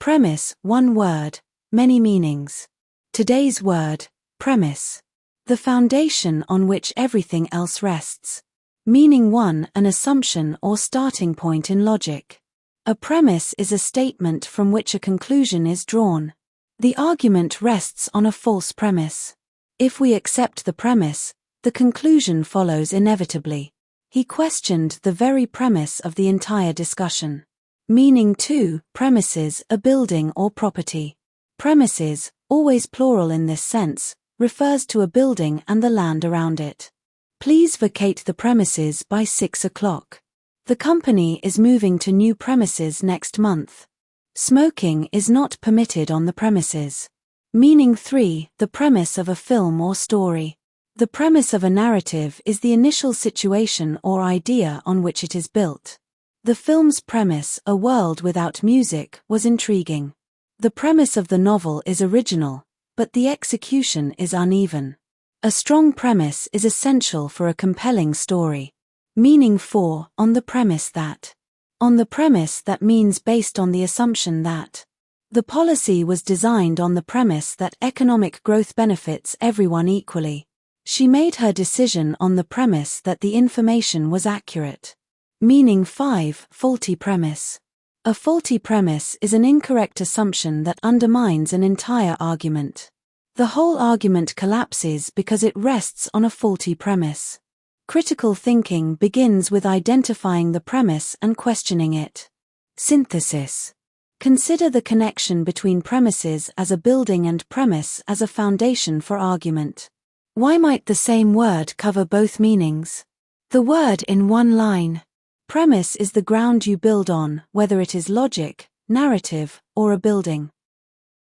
Premise, one word, many meanings. Today's word, premise. The foundation on which everything else rests. Meaning 1, an assumption or starting point in logic. A premise is a statement from which a conclusion is drawn. The argument rests on a false premise. If we accept the premise, the conclusion follows inevitably. He questioned the very premise of the entire discussion. Meaning 2, premises, a building or property. Premises, always plural in this sense, refers to a building and the land around it. Please vacate the premises by 6 o'clock. The company is moving to new premises next month. Smoking is not permitted on the premises. Meaning 3, the premise of a film or story. The premise of a narrative is the initial situation or idea on which it is built. The film's premise, a world without music, was intriguing. The premise of the novel is original, but the execution is uneven. A strong premise is essential for a compelling story. Meaning 4, on the premise that. On the premise that means based on the assumption that. The policy was designed on the premise that economic growth benefits everyone equally. She made her decision on the premise that the information was accurate. Meaning 5, faulty premise. A faulty premise is an incorrect assumption that undermines an entire argument. The whole argument collapses because it rests on a faulty premise. Critical thinking begins with identifying the premise and questioning it. Synthesis. Consider the connection between premises as a building and premise as a foundation for argument. Why might the same word cover both meanings? The word in one line. Premise is the ground you build on, whether it is logic, narrative, or a building.